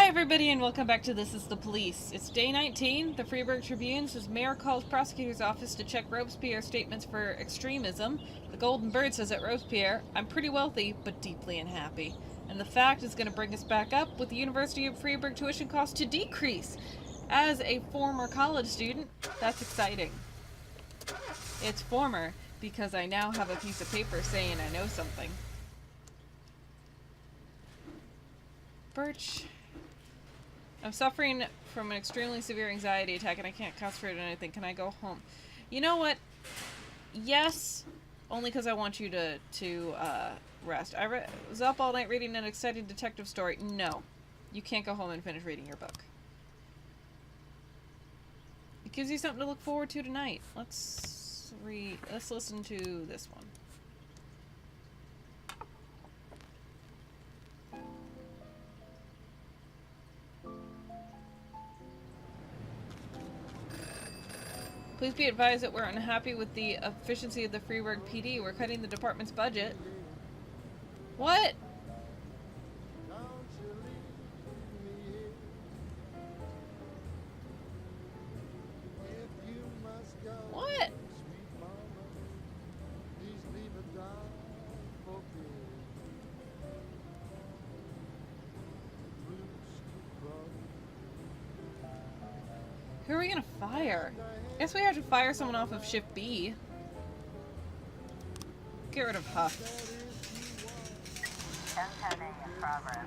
Hi everybody and welcome back to This Is the Police. It's day 19. The Freiburg Tribune says mayor calls prosecutor's office to check Robespierre's statements for extremism. The Golden Bird says at Robespierre, I'm pretty wealthy, but deeply unhappy. And the fact is going to bring us back up with the University of Freiburg tuition costs to decrease. As a former college student, that's exciting. It's former because I now have a piece of paper saying I know something. Birch. I'm suffering from an extremely severe anxiety attack and I can't concentrate on anything. Can I go home? You know what? Yes, only because I want you to rest. I was up all night reading an exciting detective story. No, you can't go home and finish reading your book. It gives you something to look forward to tonight. Let's listen to this one. Please be advised that we're unhappy with the efficiency of the Freiburg PD. We're cutting the department's budget. What? What? Who are we gonna fire? I guess we have to fire someone off of Shift B. Get rid of Huff.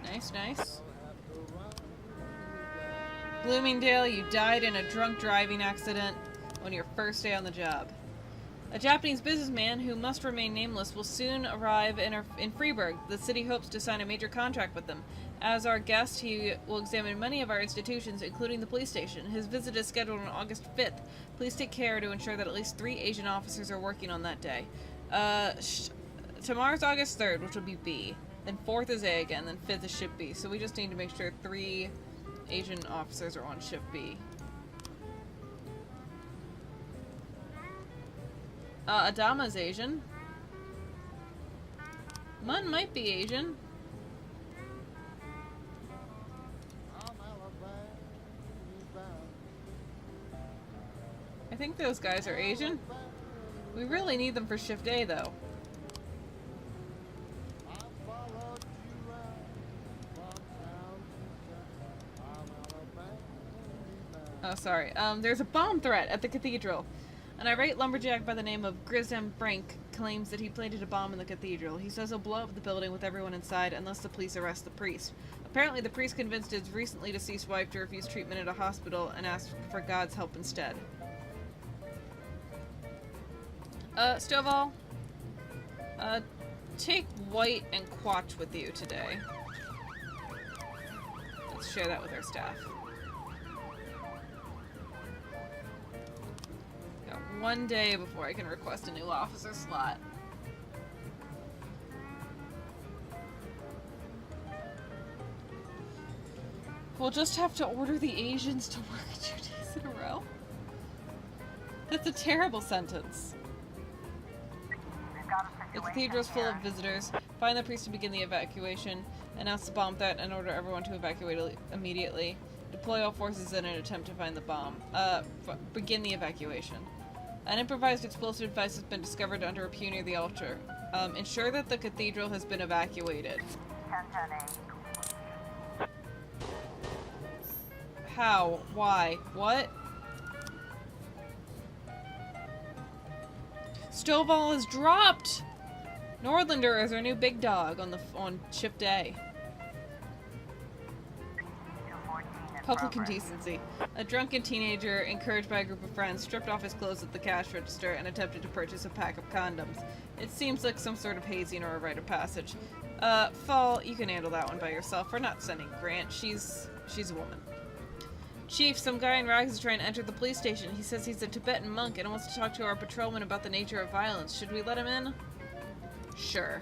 Nice, nice. Bloomingdale, you died in a drunk driving accident on your first day on the job. A Japanese businessman who must remain nameless will soon arrive in Freiburg. The city hopes to sign a major contract with them. As our guest, he will examine many of our institutions, including the police station. His visit is scheduled on August 5th. Please take care to ensure that at least 3 Asian officers are working on that day. Tomorrow's August 3rd, which will be B. Then 4th is A again, then 5th is Shift B. So we just need to make sure 3 Asian officers are on Shift B. Adama's Asian. Mun might be Asian. I think those guys are Asian. We really need them for Shift A, though. Oh, sorry. There's a bomb threat at the Cathedral. An irate lumberjack by the name of Grisem Frank claims that he planted a bomb in the cathedral. He says he'll blow up the building with everyone inside unless the police arrest the priest. Apparently, the priest convinced his recently deceased wife to refuse treatment at a hospital and asked for God's help instead. Stovall, take White and Quatch with you today. Let's share that with our staff. Got 1 day before I can request a new officer slot. We'll just have to order the Asians to work 2 days in a row. That's a terrible sentence. The cathedral's full of visitors. Find the priest to begin the evacuation. Announce the bomb threat and order everyone to evacuate immediately. Deploy all forces in an attempt to find the bomb. Begin the evacuation. An improvised explosive device has been discovered under a pew near the altar. Ensure that the cathedral has been evacuated. How? Why? What? Stovall is dropped! Nordlander is our new big dog on Shift A. Public indecency. A drunken teenager, encouraged by a group of friends, stripped off his clothes at the cash register and attempted to purchase a pack of condoms. It seems like some sort of hazing or a rite of passage. Fall, you can handle that one by yourself. We're not sending Grant. She's a woman. Chief, some guy in rags is trying to enter the police station. He says he's a Tibetan monk and wants to talk to our patrolman about the nature of violence. Should we let him in? Sure.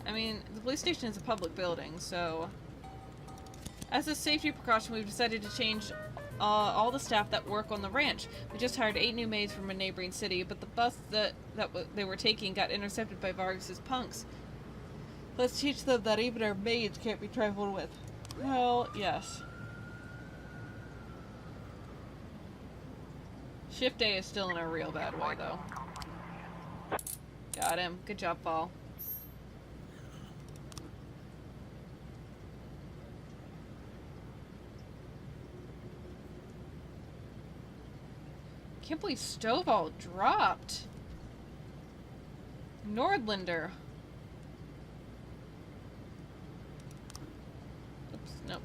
I mean, the police station is a public building, so... As a safety precaution, we've decided to change all the staff that work on the ranch. We just hired 8 new maids from a neighboring city, but the bus that they were taking got intercepted by Vargas's punks. Let's teach them that even our maids can't be trifled with. Well, yes. Shift A is still in a real bad way, though. Got him. Good job, Fall. Can't believe Stovall dropped. Nordlander. Oops, nope.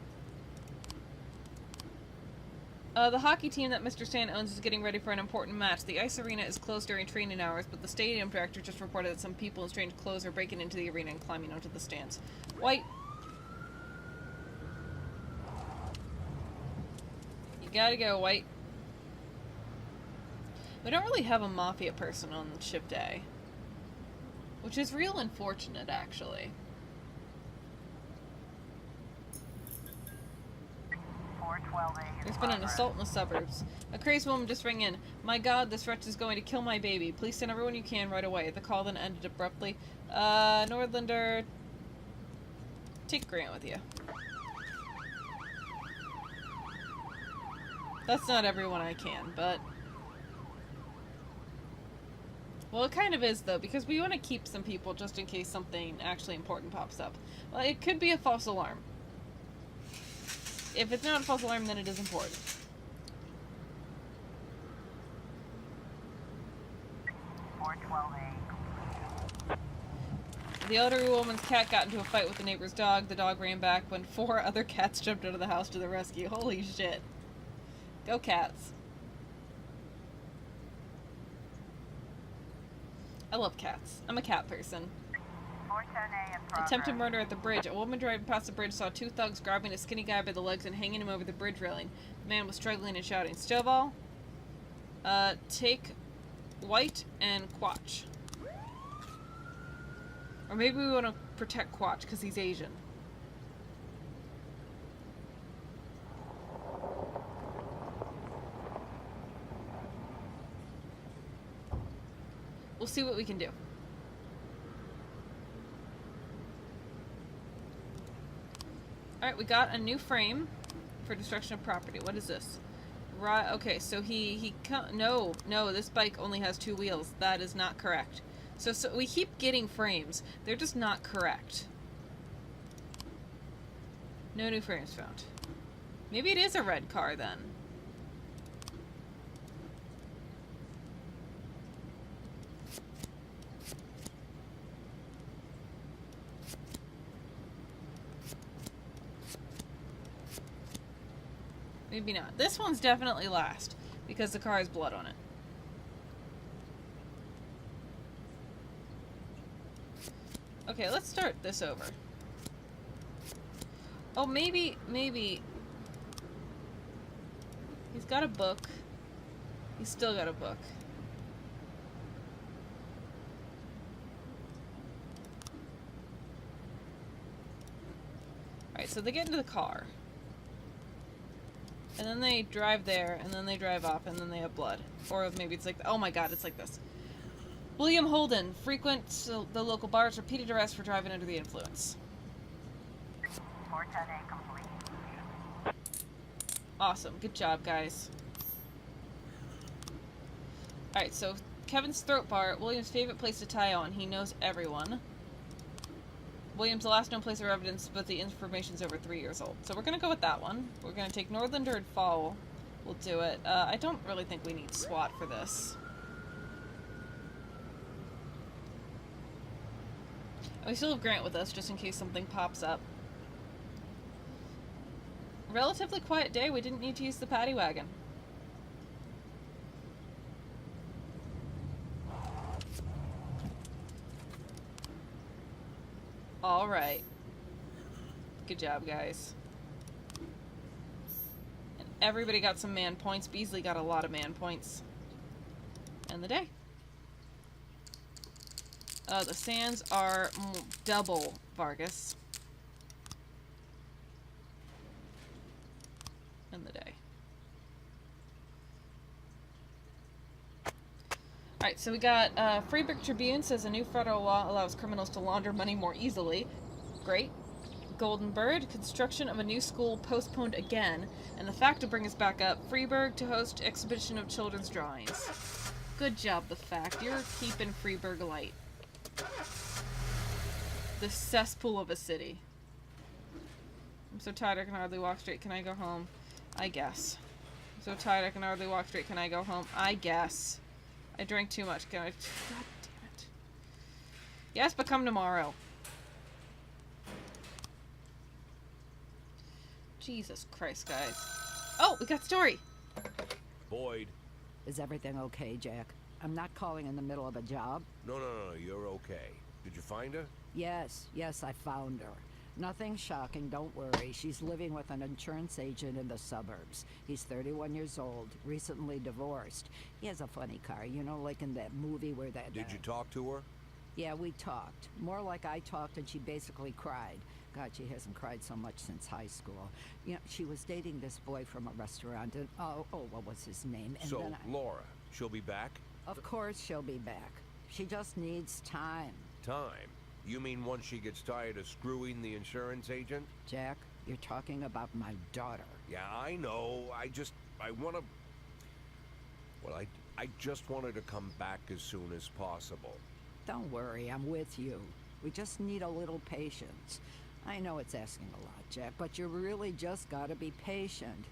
The hockey team that Mr. Stan owns is getting ready for an important match. The ice arena is closed during training hours, but the stadium director just reported that some people in strange clothes are breaking into the arena and climbing onto the stands. White. You gotta go, White. We don't really have a mafia person on shift A. Which is real unfortunate, actually. There's been an assault in the suburbs. A crazed woman just rang in. My god, this wretch is going to kill my baby. Please send everyone you can right away. The call then ended abruptly. Nordlander... Take Grant with you. That's not everyone I can, but... Well, it kind of is, though, because we want to keep some people just in case something actually important pops up. Well, it could be a false alarm. If it's not a false alarm, then it is important. The elderly woman's cat got into a fight with the neighbor's dog. The dog ran back when 4 other cats jumped out of the house to the rescue. Holy shit. Go cats. I love cats. I'm a cat person. Attempted murder at the bridge. A woman driving past the bridge saw 2 thugs grabbing a skinny guy by the legs and hanging him over the bridge railing. The man was struggling and shouting. Stovall, take White and Quatch. Or maybe we want to protect Quatch because he's Asian. We'll see what we can do. Alright, we got a new frame for destruction of property. What is this? Right, okay, so no, this bike only has 2 wheels. That is not correct. So we keep getting frames. They're just not correct. No new frames found. Maybe it is a red car then. Maybe not. This one's definitely last, because the car has blood on it. Okay, let's start this over. Oh, maybe... He's got a book. He's still got a book. Alright, so they get into the car. And then they drive there, and then they drive off, and then they have blood. Or maybe it's like, oh my god, it's like this. William Holden frequents the local bars, repeated arrest for driving under the influence. 410A complete. Awesome. Good job, guys. Alright, so Kevin's throat bar, William's favorite place to tie on. He knows everyone. William's the last known place of evidence, but the information's over 3 years old. So we're going to go with that one. We're going to take Nordlander and Fall. We'll do it. I don't really think we need SWAT for this. We still have Grant with us, just in case something pops up. Relatively quiet day. We didn't need to use the paddy wagon. Alright. Good job, guys. And everybody got some man points. Beasley got a lot of man points. End the day. The sands are double Vargas. End the day. Alright, so we got Freiburg Tribune says a new federal law allows criminals to launder money more easily. Great. Golden Bird, construction of a new school postponed again, and the fact to bring us back up, Freiburg to host exhibition of children's drawings. Good job, the fact. You're keeping Freiburg light. The cesspool of a city. I'm so tired I can hardly walk straight. Can I go home? I guess. I'm so tired I can hardly walk straight. Can I go home? I guess. I drank too much. Can I... God damn it. Yes, but come tomorrow. Jesus Christ, guys. Oh, we got story. Boyd. Is everything okay, Jack? I'm not calling in the middle of a job. No, you're okay. Did you find her? Yes, I found her. Nothing shocking, don't worry. She's living with an insurance agent in the suburbs. He's 31 years old, recently divorced. He has a funny car, you know, like in that movie where that... Did you talk to her? Yeah, we talked. More like I talked and she basically cried. God, she hasn't cried so much since high school. You know, she was dating this boy from a restaurant and... Oh, what was his name? And so, then Laura, she'll be back? Of course she'll be back. She just needs time. Time? You mean once she gets tired of screwing the insurance agent? Jack, you're talking about my daughter. Yeah, I know. I want to... Well, I just want her to come back as soon as possible. Don't worry, I'm with you. We just need a little patience. I know it's asking a lot, Jack, but you really just gotta be patient.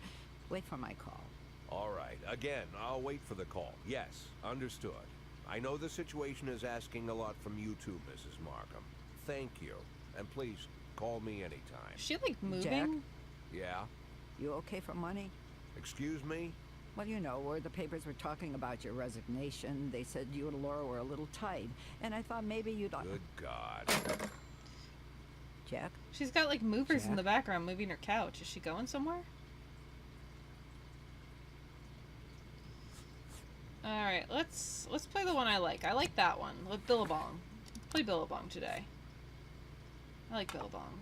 Wait for my call. All right. Again, I'll wait for the call. Yes, understood. I know the situation is asking a lot from you too, Mrs. Markham. Thank you. And please, call me anytime. Is she, like, moving? Jack? Yeah? You okay for money? Excuse me? Well, you know, where the papers were talking about your resignation, they said you and Laura were a little tight, and I thought maybe you'd... Good God. Jack? She's got, like, movers Jack? in the background moving her couch. Is she going somewhere? Alright, let's play the one I like. I like that one. With Billabong. Let's play Billabong today. I like Billabong.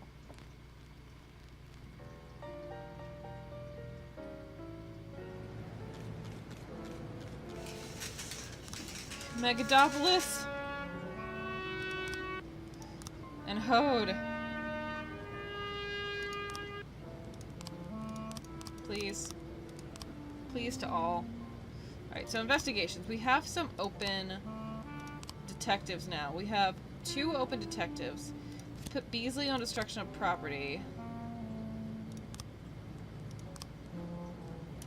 Megadopolis and Hode. Please. Please to all. Alright, so investigations. We have some open detectives now. We have 2 open detectives. Put Beasley on destruction of property.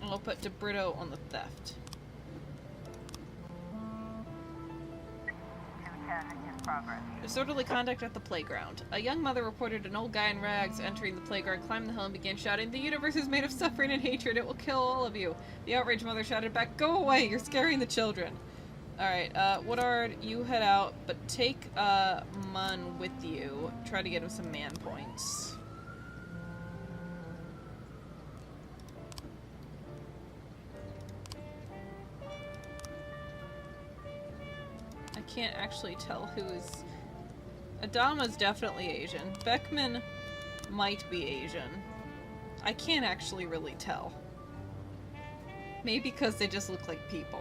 And we'll put DeBrito on the theft. Disorderly conduct at the playground. A young mother reported an old guy in rags entering the playground, climbed the hill, and began shouting, "The universe is made of suffering and hatred. It will kill all of you." The outraged mother shouted back, "Go away! You're scaring the children." Alright, Woodard, you head out, but take Munn with you. Try to get him some man points. I can't actually tell who is... Adama's definitely Asian. Beckman might be Asian. I can't actually really tell. Maybe because they just look like people.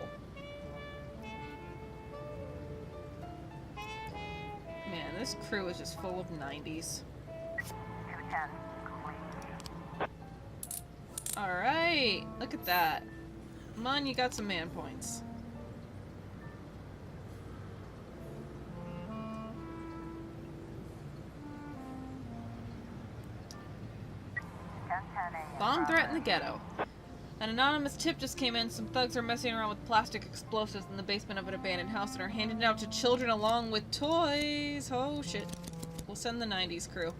Man, this crew is just full of 90s. Alright, look at that. Mon, you got some man points. Bomb threat in the ghetto. An anonymous tip just came in. Some thugs are messing around with plastic explosives in the basement of an abandoned house and are handing it out to children along with toys. Oh shit. We'll send the 90s crew.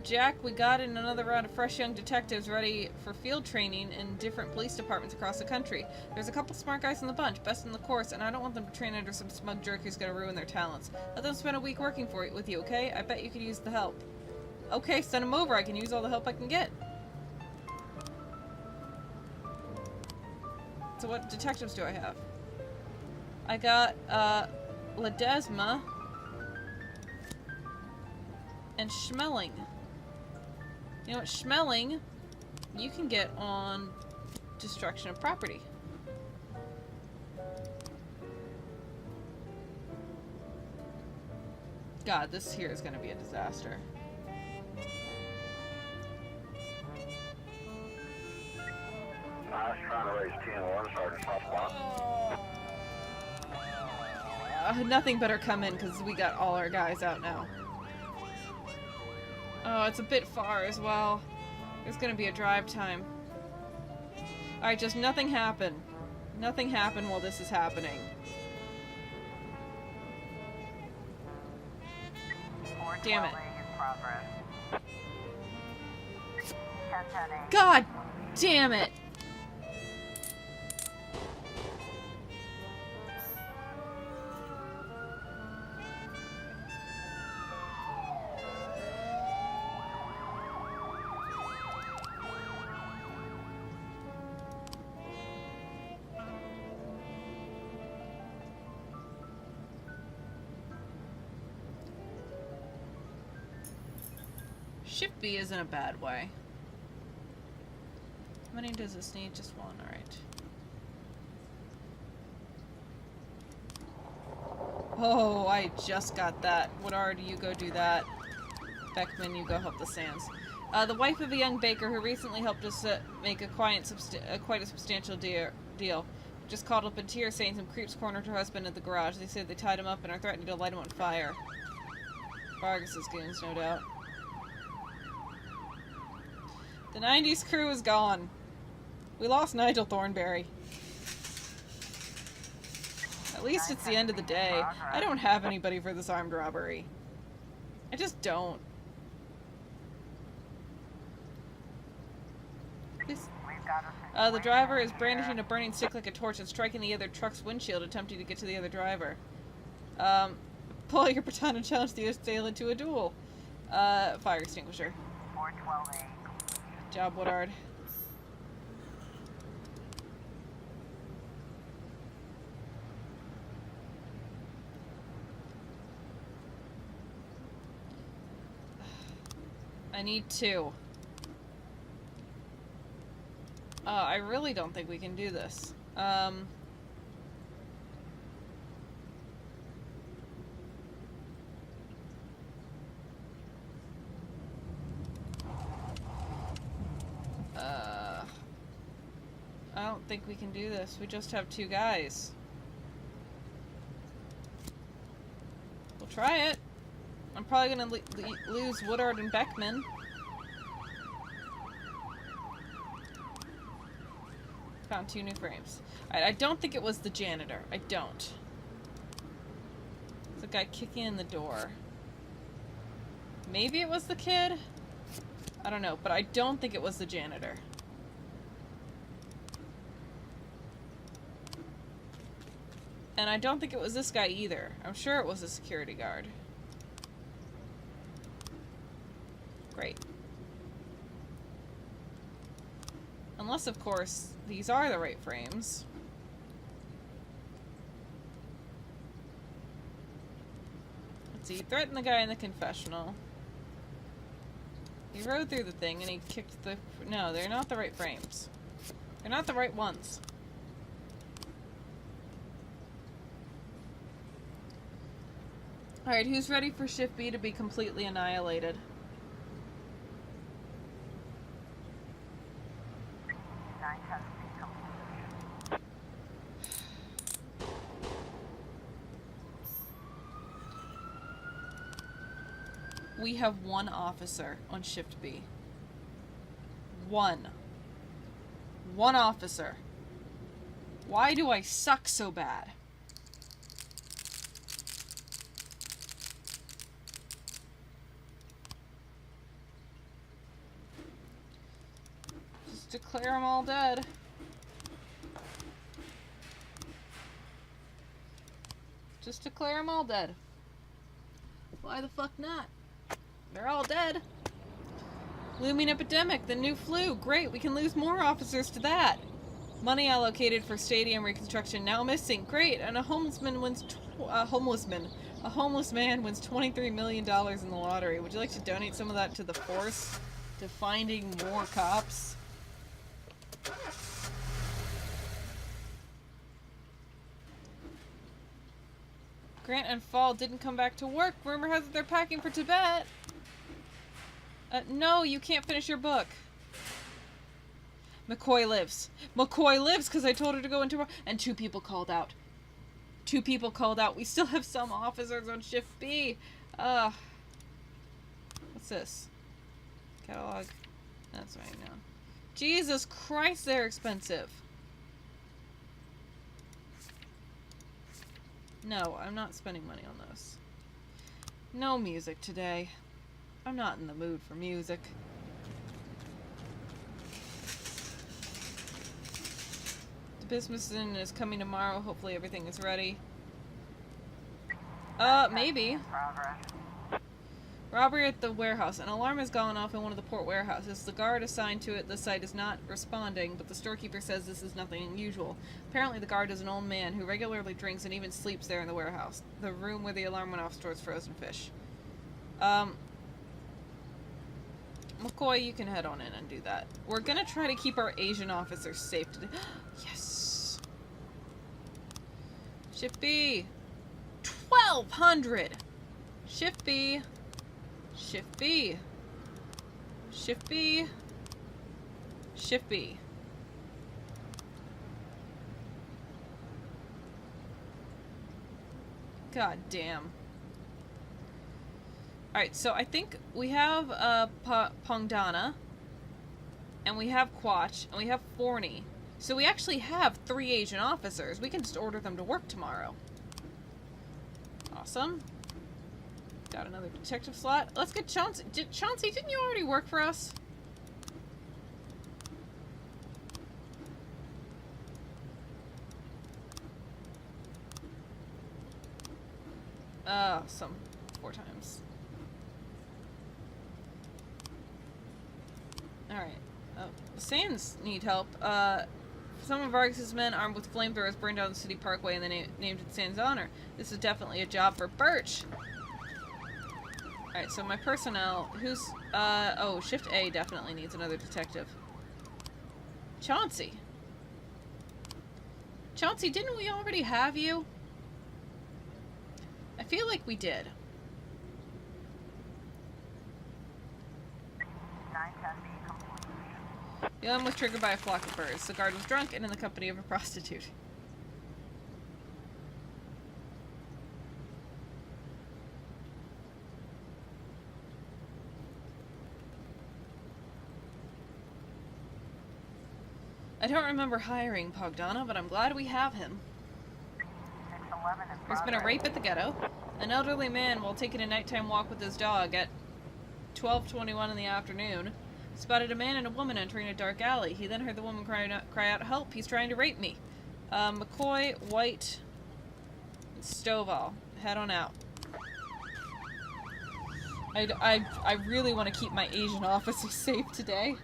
Jack, we got in another round of fresh young detectives ready for field training in different police departments across the country. There's a couple smart guys in the bunch, best in the course, and I don't want them to train under some smug jerk who's gonna ruin their talents. Let them spend a week working with you, okay? I bet you could use the help. Okay, send them over. I can use all the help I can get. So what detectives do I have? I got, Ledesma. And schmelling. You know what? Schmelling, you can get on destruction of property. God, this here is going to be a disaster. I was trying to raise 10-1, Sergeant Top Spot. Nothing better come in because we got all our guys out now. Oh, it's a bit far as well. There's going to be a drive time. Alright, just nothing happened. Nothing happened while this is happening. Damn it. God damn it! Shift B isn't a bad way. How many does this need? Just one, alright. Oh, I just got that. Woodard, you go do that. Beckman, you go help the Sands. The wife of a young baker who recently helped us make a quite a substantial deal. Just called up in tears saying some creeps cornered her husband at the garage. They said they tied him up and are threatening to light him on fire. Vargas's goons, no doubt. The 90s crew is gone. We lost Nigel Thornberry. At least it's the end of the day. I don't have anybody for this armed robbery. I just don't. The driver is brandishing a burning stick like a torch and striking the other truck's windshield, attempting to get to the other driver. Pull out your baton and challenge the assailant to a duel. Fire extinguisher. 412A. Job, Woodard. I need 2. I really don't think we can do this. I don't think we can do this. We just have 2 guys. We'll try it. I'm probably gonna lose Woodard and Beckman. Found 2 new frames. Alright, I don't think it was the janitor. I don't. There's a guy kicking in the door. Maybe it was the kid? I don't know, but I don't think it was the janitor. And I don't think it was this guy either. I'm sure it was a security guard. Great. Unless, of course, these are the right frames. Let's see. He threatened the guy in the confessional. He rode through the thing and he kicked the... No, they're not the right frames. They're not the right ones. Alright, who's ready for Shift B to be completely annihilated? We have 1 officer on Shift B. 1. 1 officer. Why do I suck so bad? Just declare them all dead. Just declare them all dead. Why the fuck not? They're all dead. Looming epidemic, the new flu. Great, we can lose more officers to that. Money allocated for stadium reconstruction now missing. Great, and a homeless man wins 23 million dollars in the lottery. Would you like to donate some of that to the force, to finding more cops? Grant and Fall didn't come back to work. Rumor has it they're packing for Tibet. No, you can't finish your book. McCoy lives. McCoy lives because I told her to go into... And 2 people called out. 2 people called out. We still have some officers on shift B. What's this? Catalog. That's right now. Jesus Christ, they're expensive. No, I'm not spending money on those. No music today. I'm not in the mood for music. The businessman is coming tomorrow. Hopefully everything is ready. Maybe. Robbery at the warehouse. An alarm has gone off in one of the port warehouses. The guard assigned to it, the site is not responding, but the storekeeper says this is nothing unusual. Apparently the guard is an old man who regularly drinks and even sleeps there in the warehouse. The room where the alarm went off stores frozen fish. McCoy, you can head on in and do that. We're gonna try to keep our Asian officers safe today. Yes! Shift B! 1,200! Shift B! Shift B. Shift B. Shift B. God damn. Alright, so I think we have Pongdana, and we have Quach, and we have Forney. So we actually have 3 Asian officers. We can just order them to work tomorrow. Awesome. Got another detective slot. Let's get Chauncey. Chauncey, didn't you already work for us? Some 4 times. Alright. Oh, the Sands need help. Some of Vargas's men armed with flamethrowers burned down the city parkway and they named it Sands' honor. This is definitely a job for Birch. Alright, so my personnel, who's, oh, Shift A definitely needs another detective. Chauncey. Chauncey, didn't we already have you? I feel like we did. 910B complete. The alarm was triggered by a flock of birds. The guard was drunk and in the company of a prostitute. I don't remember hiring Pogdana, but I'm glad we have him. 611 is There's been a rape at the Ghetto. An elderly man, while taking a nighttime walk with his dog at 12:21 in the afternoon, spotted a man and a woman entering a dark alley. He then heard the woman cry out, "Help, he's trying to rape me." McCoy, White, and Stovall. Head on out. I really want to keep my Asian officers safe today.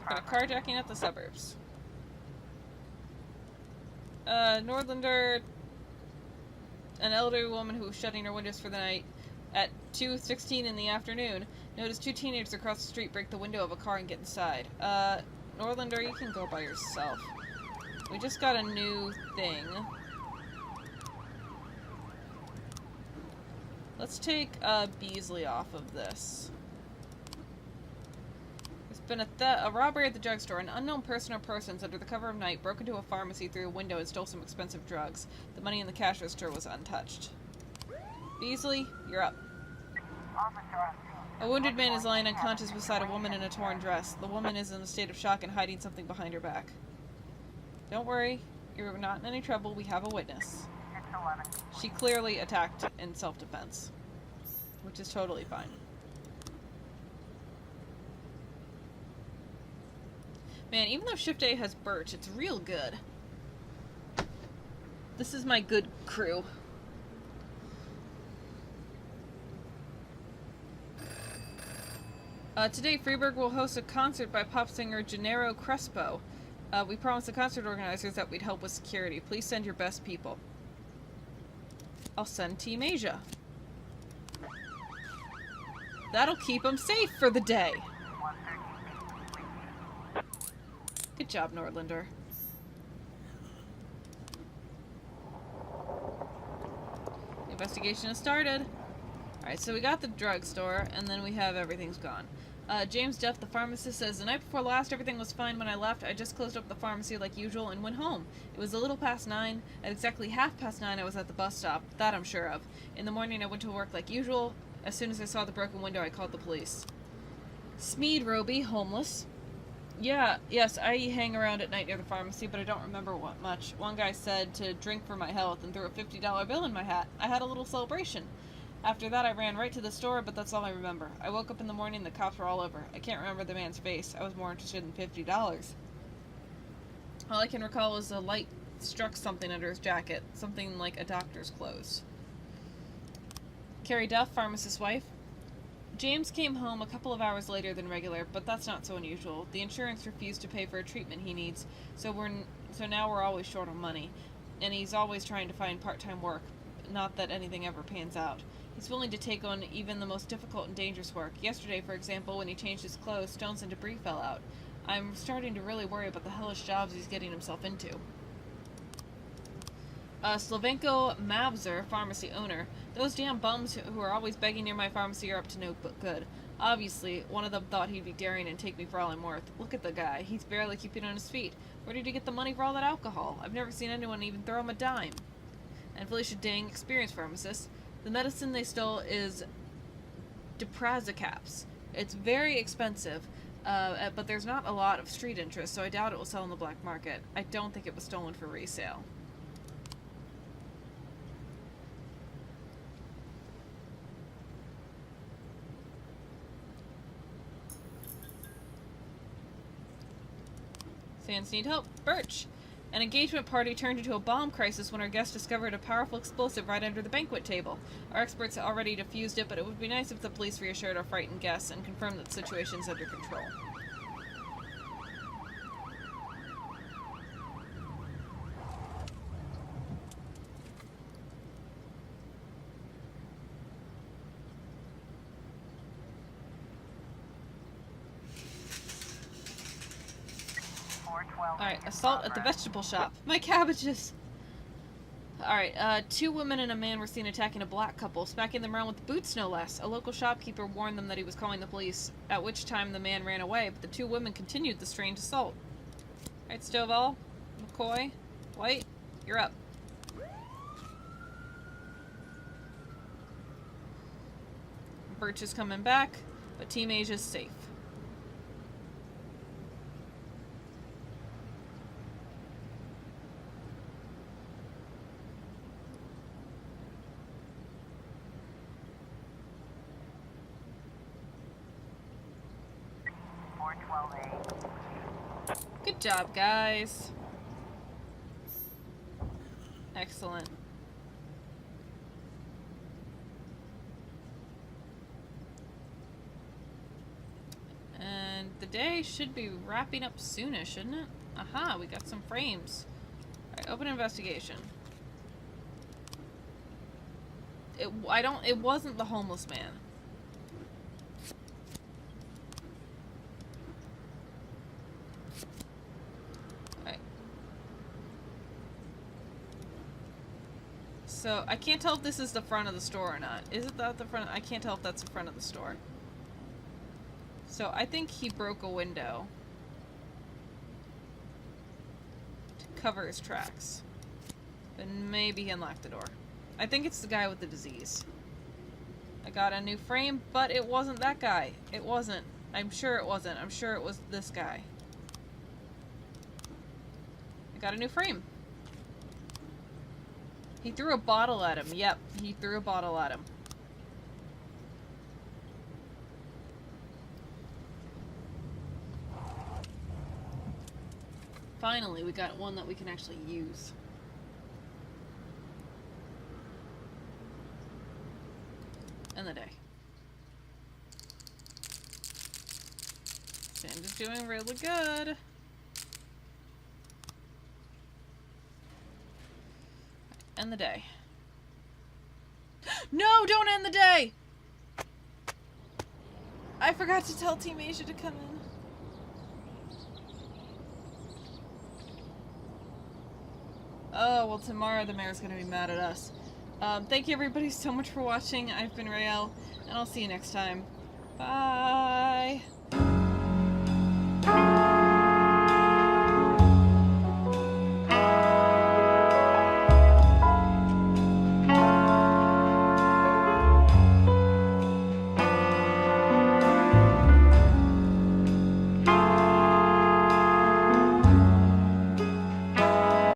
Got a carjacking at the suburbs. Nordlander, an elderly woman who was shutting her windows for the night at 2:16 in the afternoon, noticed 2 teenagers across the street break the window of a car and get inside. Nordlander, you can go by yourself. We just got a new thing. Let's take Beasley off of this. Been a robbery at the drugstore. An unknown person or persons under the cover of night broke into a pharmacy through a window and stole some expensive drugs. The money in the cash register was untouched. Beasley, you're up. A wounded man is lying unconscious beside a woman in a torn dress. The woman is in a state of shock and hiding something behind her back. Don't worry, you're not in any trouble. We have a witness. 611. She clearly attacked in self-defense, which is totally fine. Man, even though Shift A has Birch, it's real good. This is my good crew. Today, Freiburg will host a concert by pop singer Gennaro Crespo. We promised the concert organizers that we'd help with security. Please send your best people. I'll send Team Asia. That'll keep them safe for the day. 113 feet complete. Good job, Nordlander. The investigation has started. Alright, so we got the drugstore, and then we have everything's gone. James Duff, the pharmacist, says, the night before last, everything was fine when I left. I just closed up the pharmacy like usual and went home. It was a little past 9. At exactly 9:30, I was at the bus stop. That I'm sure of. In the morning, I went to work like usual. As soon as I saw the broken window, I called the police. Smeed Roby, homeless. Yeah, yes, I hang around at night near the pharmacy, but I don't remember what much. One guy said to drink for my health and threw a $50 bill in my hat. I had a little celebration. After that, I ran right to the store, but that's all I remember. I woke up in the morning, the cops were all over. I can't remember the man's face. I was more interested in $50. All I can recall is a light struck something under his jacket. Something like a doctor's clothes. Carrie Duff, pharmacist's wife. James came home a couple of hours later than regular, but that's not so unusual. The insurance refused to pay for a treatment he needs, so now we're always short on money. And he's always trying to find part-time work. Not that anything ever pans out. He's willing to take on even the most difficult and dangerous work. Yesterday, for example, when he changed his clothes, stones and debris fell out. I'm starting to really worry about the hellish jobs he's getting himself into. Slovenko Mavzer, pharmacy owner. Those damn bums who are always begging near my pharmacy are up to no good. Obviously, one of them thought he'd be daring and take me for all I'm worth. Look at the guy. He's barely keeping on his feet. Where did he get the money for all that alcohol? I've never seen anyone even throw him a dime. And Felicia Ding, experienced pharmacist. The medicine they stole is Diprazicaps. It's very expensive, but there's not a lot of street interest, so I doubt it will sell in the black market. I don't think it was stolen for resale. Fans need help. Birch. An engagement party turned into a bomb crisis when our guests discovered a powerful explosive right under the banquet table. Our experts had already defused it, but it would be nice if the police reassured our frightened guests and confirmed that the situation's under control. Alright, assault at the vegetable shop. My cabbages! Alright, 2 women and a man were seen attacking a black couple, smacking them around with boots no less. A local shopkeeper warned them that he was calling the police, at which time the man ran away, but the 2 women continued the strange assault. Alright, Stovall, McCoy, White, you're up. Birch is coming back, but Team Asia's safe. Good job, guys. Excellent. And the day should be wrapping up soonish, shouldn't it? Aha, we got some frames. Alright, open investigation. It wasn't the homeless man. So, I can't tell if this is the front of the store or not. Is it the front? I can't tell if that's the front of the store. So, I think he broke a window to cover his tracks. Then maybe he unlocked the door. I think it's the guy with the disease. I got a new frame, but it wasn't that guy. It wasn't. I'm sure it wasn't. I'm sure it was this guy. I got a new frame. He threw a bottle at him. Yep, he threw a bottle at him. Finally, we got one that we can actually use. End the day. Shin's doing really good. End the day. No, don't end the day! I forgot to tell Team Asia to come in. Oh, well, tomorrow the mayor's gonna be mad at us. Thank you everybody so much for watching. I've been Rael, and I'll see you next time. Bye!